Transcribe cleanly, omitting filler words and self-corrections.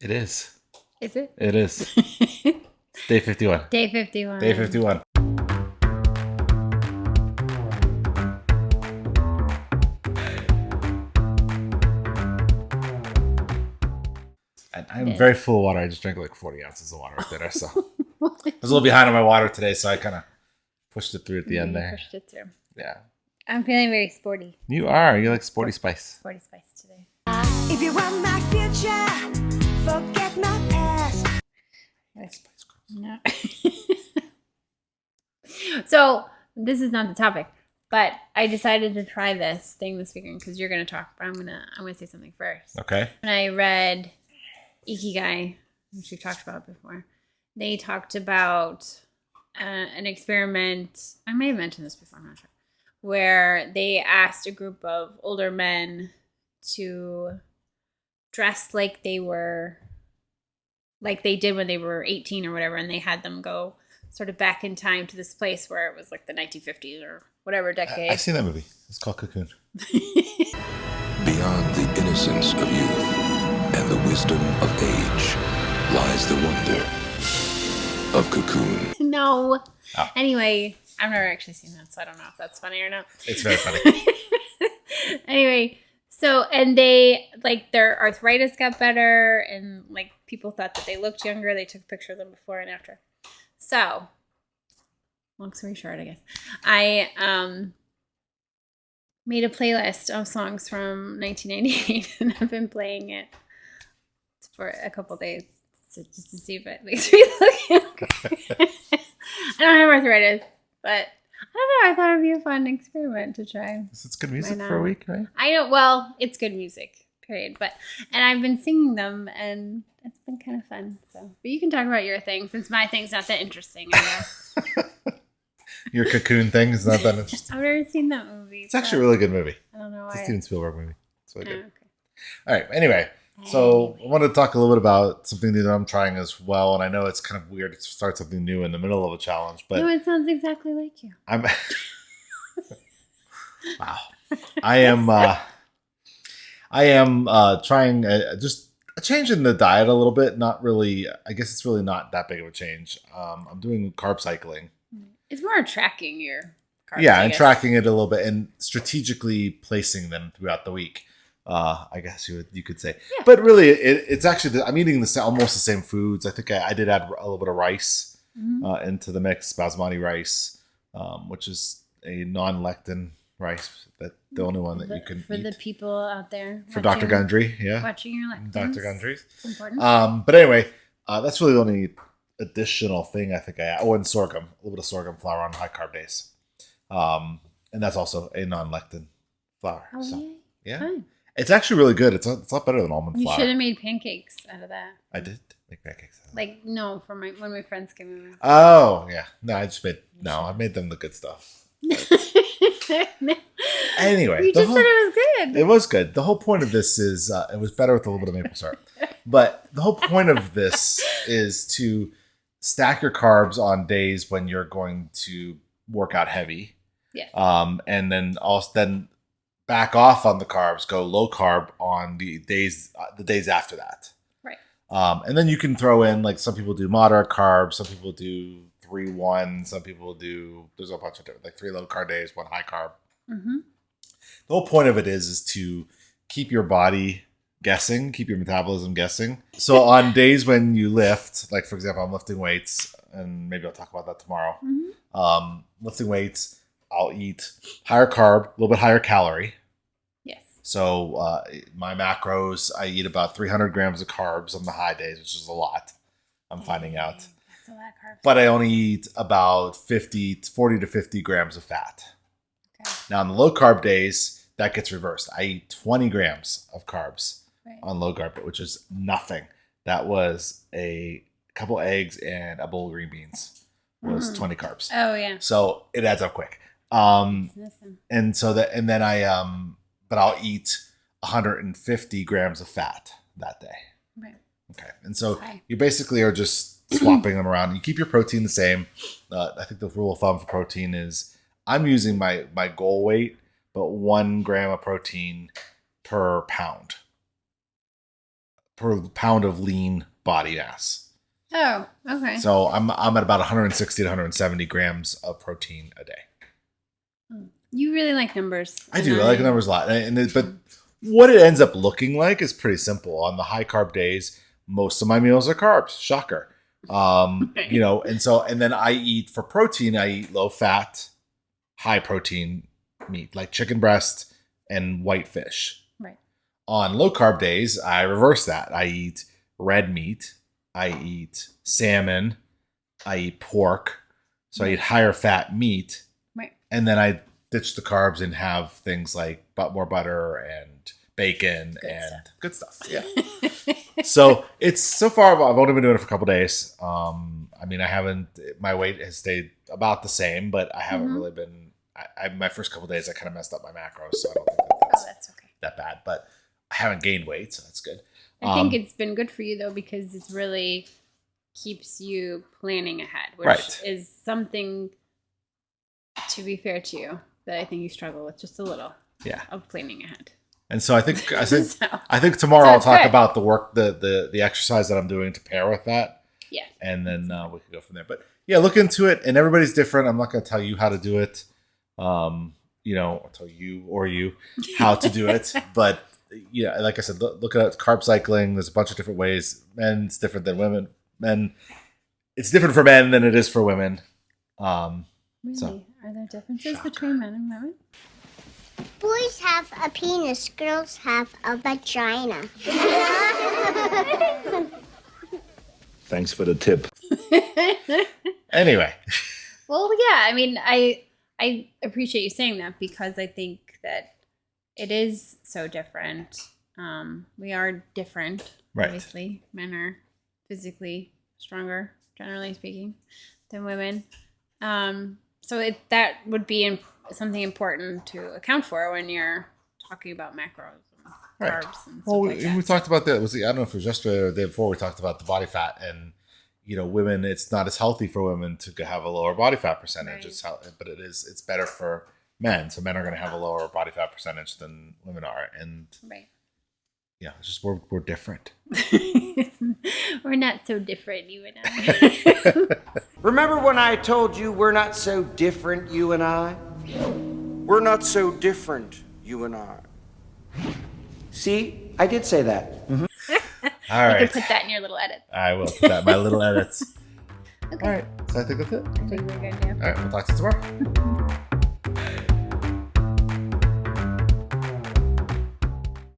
It is. Is it? It is. It's day 51. Day 51. Day 51. And I'm very full of water. I just drank like 40 ounces of water right there. So I was a little behind on my water today, so I kind of pushed it through at the end there. Pushed it through. Yeah. I'm feeling very sporty. You are. You like sporty spice. Sporty spice today. If you want my future, forget my past. Spice Girls. No. So this is not the topic, but I decided to try this thing this weekend because you're gonna talk, but I'm gonna say something first. Okay. When I read Ikigai, which we've talked about before, they talked about an experiment. I may have mentioned this before, I'm not sure, where they asked a group of older men to dress like they were, like they did when they were 18 or whatever, and they had them go sort of back in time to this place where it was like the 1950s or whatever decade. I've seen that movie. It's called Cocoon. Beyond the innocence of youth and the wisdom of age lies the wonder of Cocoon. No. Oh. Anyway, I've never actually seen that, so I don't know if that's funny or not. It's very funny. Anyway, so, and they, like, their arthritis got better, and, like, people thought that they looked younger. They took a picture of them before and after. So, long story short, I guess, I made a playlist of songs from 1998, and I've been playing it for a couple days just to see if it makes me look younger. I don't have arthritis, but I don't know. I thought it would be a fun experiment to try. It's good music for a week, right? I know. Well, it's good music, period. And I've been singing them, and it's been kind of fun. So, but you can talk about your thing since my thing's not that interesting, I guess. Your Cocoon thing is not that interesting. I've never seen that movie. It's actually a really good movie. I don't know why. It's a Steven Spielberg movie. It's really good. Okay. All right. Anyway, so I wanted to talk a little bit about something new that I'm trying as well. And I know it's kind of weird to start something new in the middle of a challenge, but No, it sounds exactly like you. I'm wow. I am trying just a change in the diet a little bit. Not really. I guess it's really not that big of a change. I'm doing carb cycling. It's more tracking your carbs. Yeah, I and guess. tracking it a little bit and strategically placing them throughout the week. I guess you could say. Yeah. But really, it's actually, I'm eating almost the same foods. I think I did add a little bit of rice into the mix, basmati rice, which is a non-lectin rice. That the only one that you can for eat. the people out there. For Dr. Gundry, yeah. Watching your lectins. Dr. Gundry's. It's important. But anyway, that's really the only additional thing I think I add. Oh, and sorghum. A little bit of sorghum flour on high carb days. And that's also a non-lectin flour. Oh, so, yeah. Fine. It's actually really good. It's a lot better than almond You flour. should have made pancakes out of that. I did make pancakes. Like, no, for when my friends came over. Oh, yeah. No, I made them the good stuff. Anyway. You just said it was good. It was good. The whole point of this is, it was better with a little bit of maple syrup. But the whole point of this is to stack your carbs on days when you're going to work out heavy. Yeah. And then back off on the carbs, go low carb on the days after that. Right. And then you can throw in, like, some people do moderate carbs, some people do 3-1, some people do, there's a bunch of different, like 3 low carb days, 1 high carb. Mm-hmm. The whole point of it is to keep your body guessing, keep your metabolism guessing. So on days when you lift, like, for example, I'm lifting weights, and maybe I'll talk about that tomorrow. Mm-hmm. Lifting weights, I'll eat higher carb, a little bit higher calorie. Yes. So my macros, I eat about 300 grams of carbs on the high days, which is a lot. I'm finding out. That's a lot of carbs. But I only eat about 40 to 50 grams of fat. Okay. Now on the low carb days, that gets reversed. I eat 20 grams of carbs on low carb, which is nothing. That was a couple eggs and a bowl of green beans was 20 carbs. Oh yeah. So it adds up quick. But I'll eat 150 grams of fat that day. Right. Okay. And so you basically are just swapping them around. You keep your protein the same. I think the rule of thumb for protein is I'm using my goal weight, but 1 gram of protein per pound per pound of lean body mass. Oh, okay. So I'm at about 160 to 170 grams of protein a day. You really like numbers. I do. I like numbers a lot. But what it ends up looking like is pretty simple. On the high carb days, most of my meals are carbs. Shocker. You know, and then I eat for protein, I eat low fat, high protein meat like chicken breast and white fish. Right. On low carb days, I reverse that. I eat red meat, I eat salmon, I eat pork. So I eat higher fat meat. Right. And then I ditch the carbs and have things like more butter and bacon good stuff. Yeah. So it's so far I've only been doing it for a couple days. I mean, my weight has stayed about the same, but I haven't really been. My first couple days I kind of messed up my macros, so I don't think that's okay. that bad. But I haven't gained weight, so that's good. I think it's been good for you though, because it's really keeps you planning ahead, which is something, to be fair to you, that I think you struggle with just a little. Yeah. Of planning ahead. And so I think tomorrow I'll talk about the work, the exercise that I'm doing to pair with that. Yeah. And then we can go from there. But yeah, look into it. And everybody's different. I'm not going to tell you how to do it. You know, I'll tell you how to do it. But yeah, like I said, look at carb cycling. There's a bunch of different ways. Men's different than women. It's different for men than it is for women. Really? So, are there differences between men and women? Boys have a penis, girls have a vagina. Thanks for the tip. anyway. Well, yeah. I mean, I appreciate you saying that, because I think that it is so different. We are different. Right. Obviously, men are physically stronger, generally speaking, than women. So that would be something important to account for when you're talking about macros and carbs and stuff like that. We talked about that. I don't know if it was yesterday or the day before. We talked about the body fat, and you know, women. It's not as healthy for women to have a lower body fat percentage. Right. But it's better for men. So men are going to have a lower body fat percentage than women are, and yeah, it's just we're different. We're not so different, you and I. Remember when I told you we're not so different, you and I? We're not so different, you and I. See, I did say that. All You right. can put that in your little edit. I will put that in my little edits. Okay. All right. So I think that's it. I think we're good, yeah. All right. We'll talk to you tomorrow.